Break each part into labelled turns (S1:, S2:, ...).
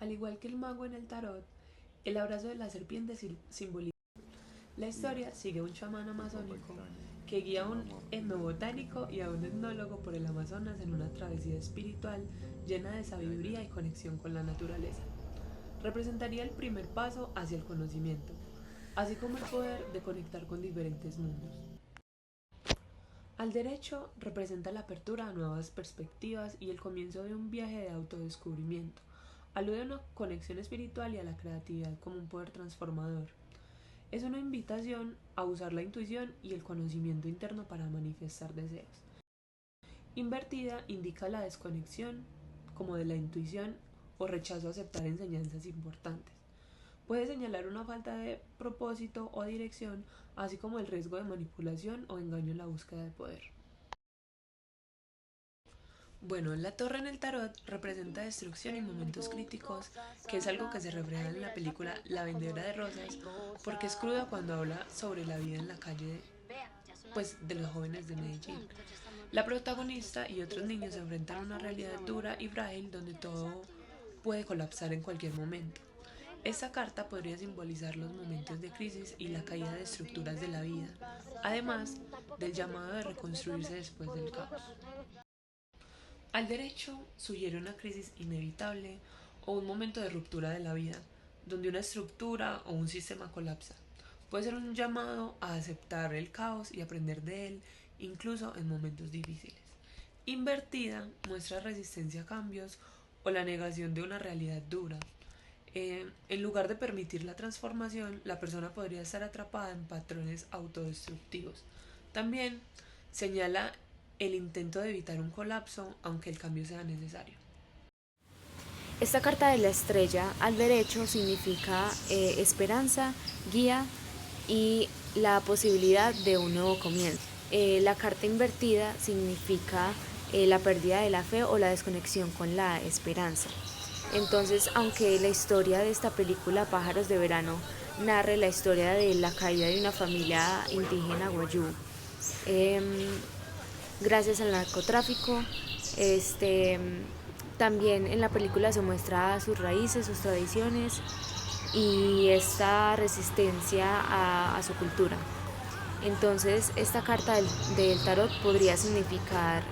S1: Al igual que el mago en el tarot, el abrazo de la serpiente simboliza. La historia sigue a un chamán amazónico que guía a un etnobotánico y a un etnólogo por el Amazonas en una travesía espiritual llena de sabiduría y conexión con la naturaleza. Representaría el primer paso hacia el conocimiento, así como el poder de conectar con diferentes mundos. Al derecho representa la apertura a nuevas perspectivas y el comienzo de un viaje de autodescubrimiento. Alude a una conexión espiritual y a la creatividad como un poder transformador. Es una invitación a usar la intuición y el conocimiento interno para manifestar deseos. Invertida indica la desconexión como de la intuición o rechazo a aceptar enseñanzas importantes. Puede señalar una falta de propósito o dirección, así como el riesgo de manipulación o engaño en la búsqueda de poder. Bueno, la torre en el tarot representa destrucción y momentos críticos, que es algo que se refleja en la película La vendedora de rosas, porque es cruda cuando habla sobre la vida en la calle de los jóvenes de Medellín. La protagonista y otros niños se enfrentan a una realidad dura y frágil donde todo puede colapsar en cualquier momento. Esta carta podría simbolizar los momentos de crisis y la caída de estructuras de la vida, además del llamado de reconstruirse después del caos. Al derecho sugiere una crisis inevitable o un momento de ruptura de la vida, donde una estructura o un sistema colapsa. Puede ser un llamado a aceptar el caos y aprender de él, incluso en momentos difíciles. Invertida muestra resistencia a cambios o la negación de una realidad dura. En lugar de permitir la transformación, la persona podría estar atrapada en patrones autodestructivos. También señala el intento de evitar un colapso, aunque el cambio sea necesario.
S2: Esta carta de la estrella al derecho significa esperanza, guía y la posibilidad de un nuevo comienzo. La carta invertida significa la pérdida de la fe o la desconexión con la esperanza. Entonces, aunque la historia de esta película Pájaros de Verano narre la historia de la caída de una familia indígena guayú, eh, gracias al narcotráfico, este, también en la película se muestra sus raíces, sus tradiciones y esta resistencia a su cultura. Entonces, esta carta del tarot podría significar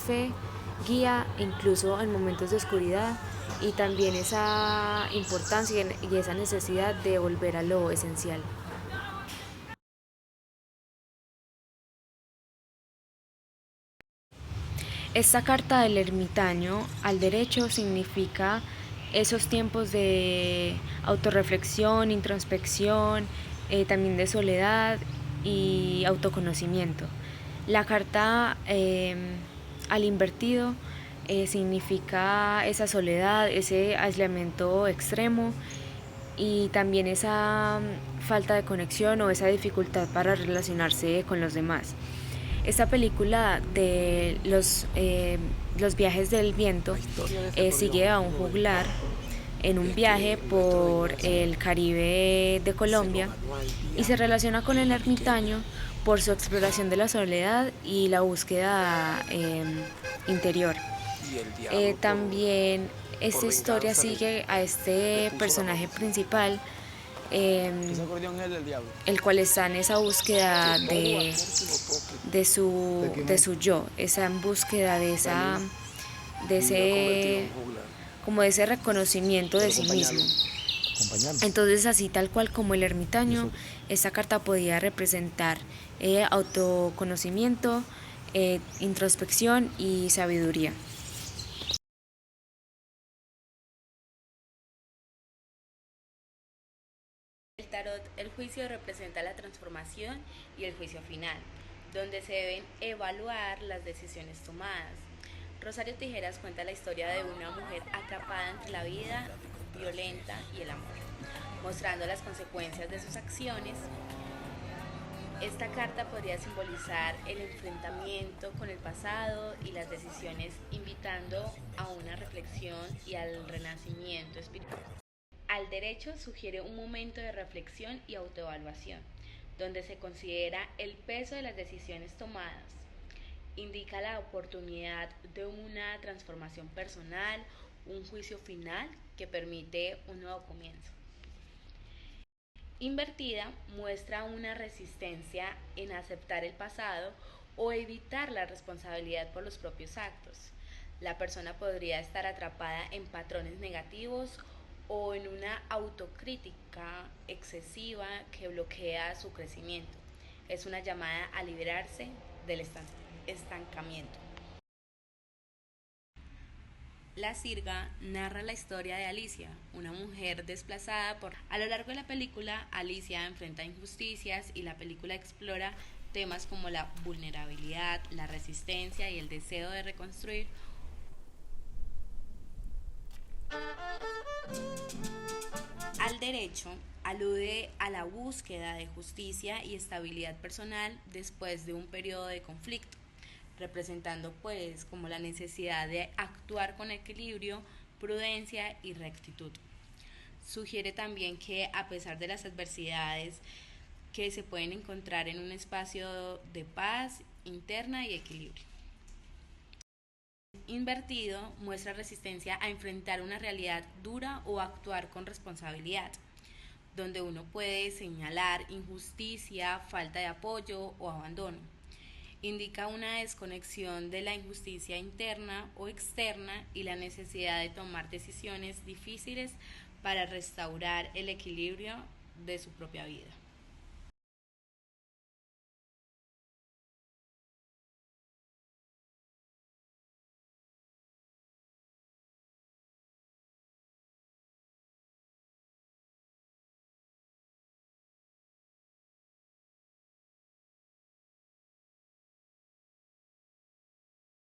S2: fe, guía, incluso en momentos de oscuridad, y también esa importancia y esa necesidad de volver a lo esencial. Esta carta del ermitaño al derecho significa esos tiempos de autorreflexión, introspección, también de soledad y autoconocimiento. La carta al invertido significa esa soledad, ese aislamiento extremo y también esa falta de conexión o esa dificultad para relacionarse con los demás. Esta película de los viajes del viento sigue a un juglar en un viaje por el Caribe de Colombia y se relaciona con el ermitaño por su exploración de la soledad y la búsqueda interior. También esta historia sigue a este personaje principal, eh, el cual está en esa búsqueda de su yo, esa en búsqueda de ese, como de ese reconocimiento de sí mismo. Entonces, así tal cual como el ermitaño, esta carta podía representar autoconocimiento, introspección y sabiduría.
S3: El tarot, el juicio representa la transformación y el juicio final, donde se deben evaluar las decisiones tomadas. Rosario Tijeras cuenta la historia de una mujer atrapada entre la vida violenta y el amor, mostrando las consecuencias de sus acciones. Esta carta podría simbolizar el enfrentamiento con el pasado y las decisiones, invitando a una reflexión y al renacimiento espiritual. Al derecho sugiere un momento de reflexión y autoevaluación, donde se considera el peso de las decisiones tomadas. Indica la oportunidad de una transformación personal un juicio final que permite un nuevo comienzo. Invertida muestra una resistencia en aceptar el pasado o evitar la responsabilidad por los propios actos. La persona podría estar atrapada en patrones negativos o en una autocrítica excesiva que bloquea su crecimiento. Es una llamada a liberarse del estancamiento. La Sirga narra la historia de Alicia, una mujer desplazada por... A lo largo de la película, Alicia enfrenta injusticias y la película explora temas como la vulnerabilidad, la resistencia y el deseo de reconstruir. Al derecho alude a la búsqueda de justicia y estabilidad personal después de un periodo de conflicto, representando pues como la necesidad de actuar con equilibrio, prudencia y rectitud. Sugiere también que a pesar de las adversidades que se pueden encontrar en un espacio de paz interna y equilibrio. Invertido muestra resistencia a enfrentar una realidad dura o actuar con responsabilidad, donde uno puede señalar injusticia, falta de apoyo o abandono. Indica una desconexión de la injusticia interna o externa y la necesidad de tomar decisiones difíciles para restaurar el equilibrio de su propia vida.